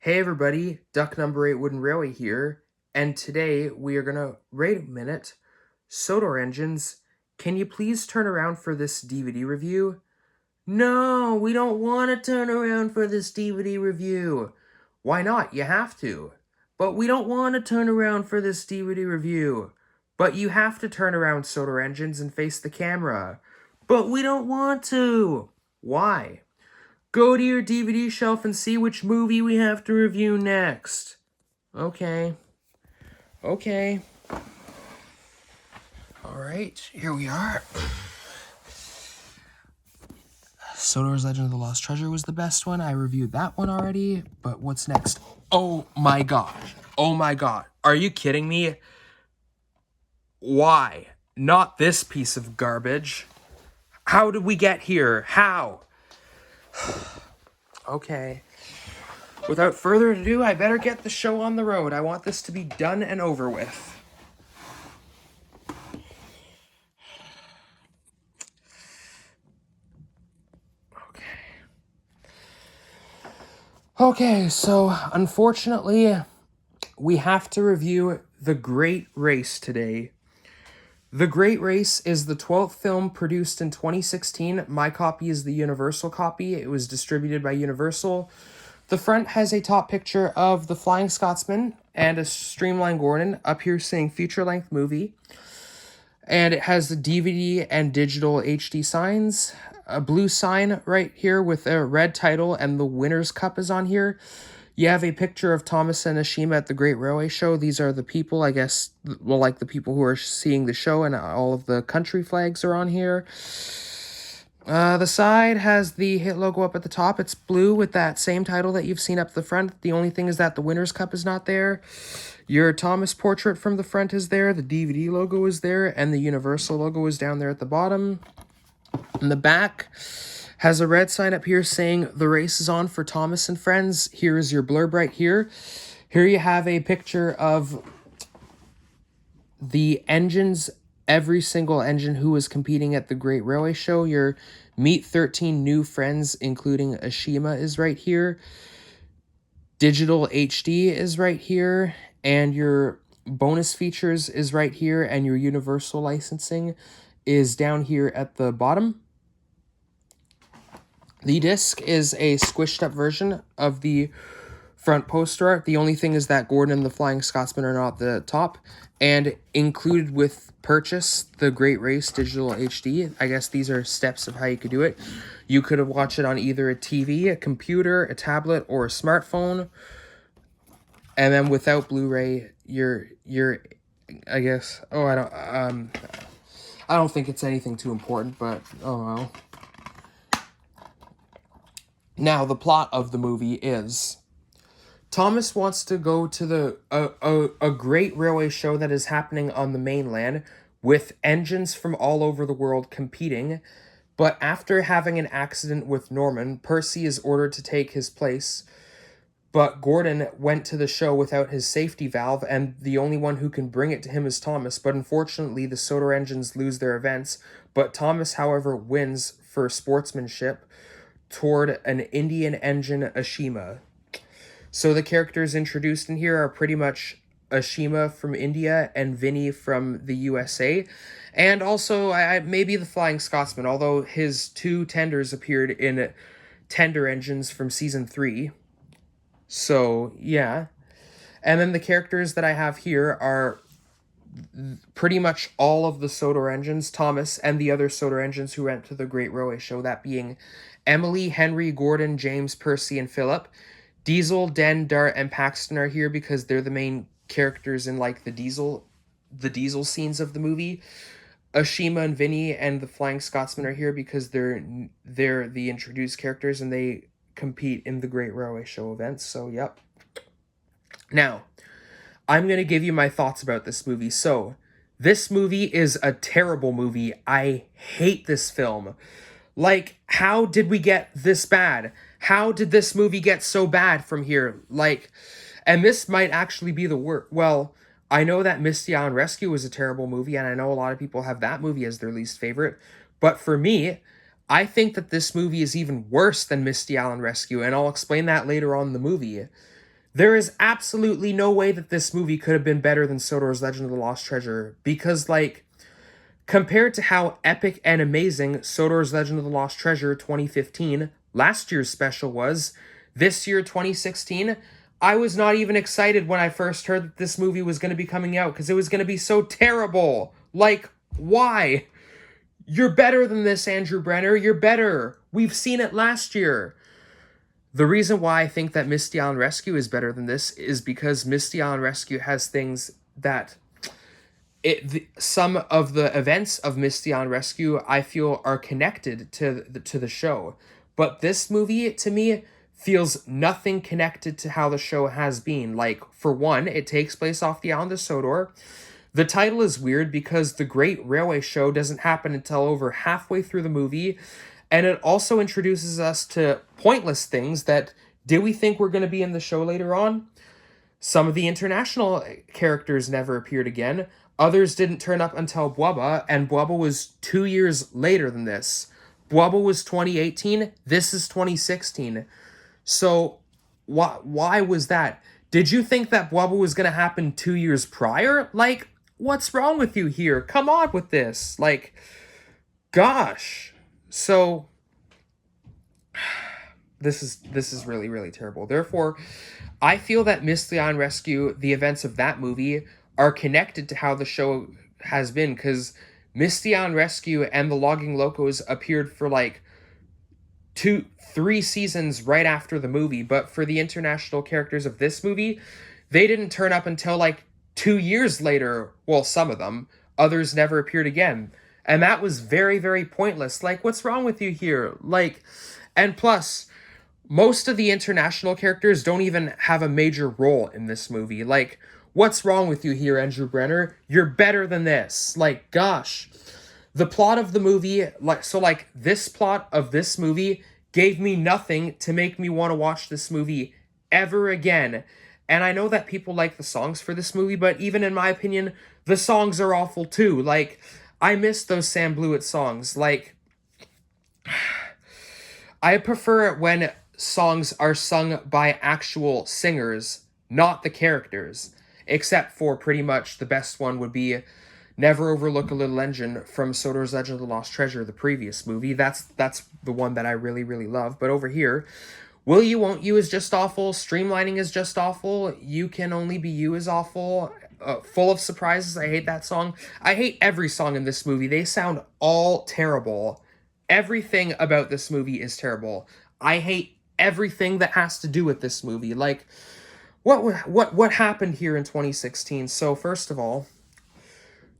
Hey everybody, Duck number 8 Wooden Railway here, and today we are gonna wait a minute. Sodor Engines, can you please turn around for this DVD review? No, we don't want to turn around for this DVD review. Why not? You have to. But we don't want to turn around for this DVD review. But you have to turn around, Sodor Engines, and face the camera. But we don't want to. Why? Go to your DVD shelf and see which movie we have to review next. Okay. Alright, here we are. Sodor's Legend of the Lost Treasure was the best one. I reviewed that one already. But what's next? Oh my gosh. Oh my god. Are you kidding me? Why? Not this piece of garbage. How did we get here? How? Okay. Without further ado, I better get the show on the road. I want this to be done and over with. Okay, so unfortunately, we have to review The Great Race today. The Great Race is the 12th film produced in 2016. My copy is the Universal copy. It was distributed by Universal. The front has a top picture of the Flying Scotsman and a Streamline Gordon up here saying feature-length movie. And it has the DVD and digital HD signs. A blue sign right here with a red title, and the winner's cup is on here. You have a picture of Thomas and Ashima at the Great Railway Show. These are the people, I guess, well, like the people who are seeing the show, and all of the country flags are on here. The side has the hit logo up at the top. It's blue with that same title that you've seen up the front. The only thing is that the winner's cup is not there. Your Thomas portrait from the front is there. The DVD logo is there, and the Universal logo is down there at the bottom. And the back has a red sign up here saying the race is on for Thomas and friends. Here is your blurb right here. Here you have a picture of the engines, every single engine who was competing at the Great Railway Show. Your meet 13 new friends, including Ashima, is right here. Digital HD is right here. And your bonus features is right here. And your Universal licensing is down here at the bottom. The disc is a squished up version of the front poster art. The only thing is that Gordon and the Flying Scotsman are not at the top. And included with purchase, the Great Race Digital HD. I guess these are steps of how you could do it. You could have watched it on either a TV, a computer, a tablet, or a smartphone. And then without Blu-ray, you're I guess, I don't think it's anything too important, but oh well. Now, the plot of the movie is Thomas wants to go to a great railway show that is happening on the mainland with engines from all over the world competing, but after having an accident with Norman, Percy is ordered to take his place, but Gordon went to the show without his safety valve, and the only one who can bring it to him is Thomas, but unfortunately the Sodor engines lose their events, but Thomas, however, wins for sportsmanship toward an Indian engine Ashima. So the characters introduced in here are pretty much Ashima from India and Vinny from the USA. And also maybe the Flying Scotsman, although his two tenders appeared in Tender Engines from Season 3. So, yeah. And then the characters that I have here are pretty much all of the Sodor engines, Thomas, and the other Sodor engines who went to the Great Railway Show, that being Emily, Henry, Gordon, James, Percy, and Philip. Diesel, Den, Dart, and Paxton are here because they're the main characters in like the diesel scenes of the movie. Ashima and Vinny and the Flying Scotsman are here because they're the introduced characters and they compete in the Great Railway Show events. So, yep. Now, I'm going to give you my thoughts about this movie. So, this movie is a terrible movie. I hate this film. Like, how did we get this bad? How did this movie get so bad from here? Like, and this might actually be the worst. Well, I know that Misty Island Rescue was a terrible movie, and I know a lot of people have that movie as their least favorite. But for me, I think that this movie is even worse than Misty Island Rescue, and I'll explain that later on in the movie. There is absolutely no way that this movie could have been better than Sodor's Legend of the Lost Treasure, because, like, compared to how epic and amazing Sodor's Legend of the Lost Treasure 2015, last year's special, was, this year 2016, I was not even excited when I first heard that this movie was going to be coming out, because it was going to be so terrible. Like, why? You're better than this, Andrew Brenner. You're better. We've seen it last year. The reason why I think that Misty Island Rescue is better than this is because Misty Island Rescue has things that some of the events of Misty Island Rescue I feel are connected to the show. But this movie, to me, feels nothing connected to how the show has been. Like, for one, it takes place off the island of Sodor. The title is weird because the Great Railway Show doesn't happen until over halfway through the movie, and it also introduces us to pointless things that, did we think were going to be in the show later on? Some of the international characters never appeared again. Others didn't turn up until Bwubba, and Bwubba was 2 years later than this. Bwubba was 2018, this is 2016. So, why was that? Did you think that Bwubba was going to happen 2 years prior? Like, what's wrong with you here? Come on with this. Like, gosh. So, this is really, really terrible. Therefore, I feel that Misty Island Rescue, the events of that movie, are connected to how the show has been, because Misty Island Rescue and the Logging Locos appeared for like 3 seasons right after the movie, but for the international characters of this movie, they didn't turn up until like 2 years later. Well, some of them. Others never appeared again. And that was very, very pointless. Like, what's wrong with you here? Like, and plus, most of the international characters don't even have a major role in this movie. Like, what's wrong with you here, Andrew Brenner? You're better than this. Like, gosh. The plot of the movie, this plot of this movie gave me nothing to make me want to watch this movie ever again. And I know that people like the songs for this movie, but even in my opinion, the songs are awful too. Like, I miss those Sam Blewett songs. Like, I prefer it when songs are sung by actual singers, not the characters. Except for pretty much the best one would be Never Overlook a Little Engine from Sodor's Legend of the Lost Treasure, the previous movie. That's the one that I really, really love. But over here, Will You, Won't You is just awful. Streamlining is just awful. You Can Only Be You is awful. Full of Surprises, I hate that song. I hate every song in this movie. They sound all terrible. Everything about this movie is terrible. I hate everything that has to do with this movie. Like, what happened here in 2016? So first of all,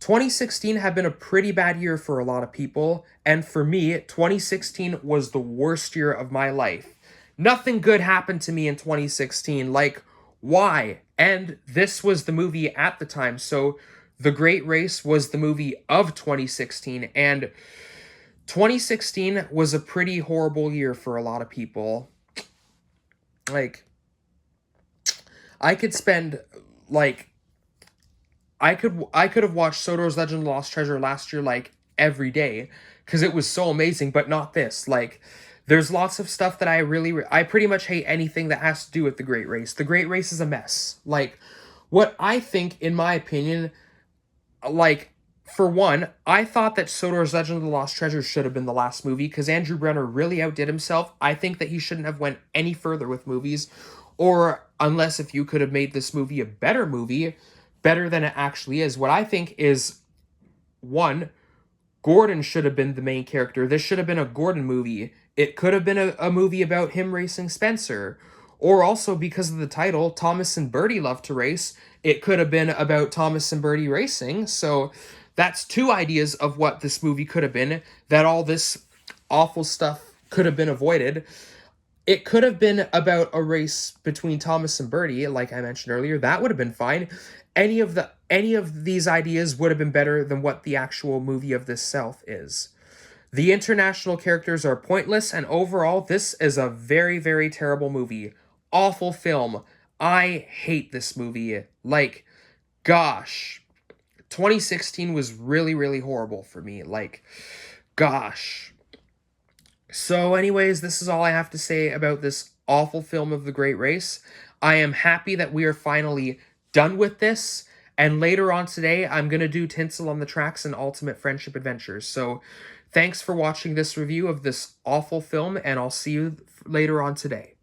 2016 had been a pretty bad year for a lot of people, and for me, 2016 was the worst year of my life. Nothing good happened to me in 2016. Like, why? And this was the movie at the time, so The Great Race was the movie of 2016, and 2016 was a pretty horrible year for a lot of people. Like, I could spend, like, I could have watched Sodor's Legend of the Lost Treasure last year, like, every day, because it was so amazing, but not this. Like, there's lots of stuff that I pretty much hate anything that has to do with The Great Race. The Great Race is a mess. Like, what I think, in my opinion, like, for one, I thought that Sodor's Legend of the Lost Treasure should have been the last movie, because Andrew Brenner really outdid himself. I think that he shouldn't have went any further with movies, or unless if you could have made this movie a better movie, better than it actually is. What I think is, one, Gordon should have been the main character. This should have been a Gordon movie. It could have been a movie about him racing Spencer. Or also, because of the title, Thomas and Bertie Love to Race, it could have been about Thomas and Bertie racing. So that's 2 ideas of what this movie could have been, that all this awful stuff could have been avoided. It could have been about a race between Thomas and Bertie, like I mentioned earlier. That would have been fine. Any of these ideas would have been better than what the actual movie of this self is. The international characters are pointless, and overall, this is a very, very terrible movie. Awful film. I hate this movie. Like, gosh. 2016 was really, really horrible for me. Like, gosh. So anyways, this is all I have to say about this awful film of The Great Race. I am happy that we are finally done with this. And later on today, I'm going to do Tinsel on the Tracks and Ultimate Friendship Adventures. So thanks for watching this review of this awful film, and I'll see you later on today.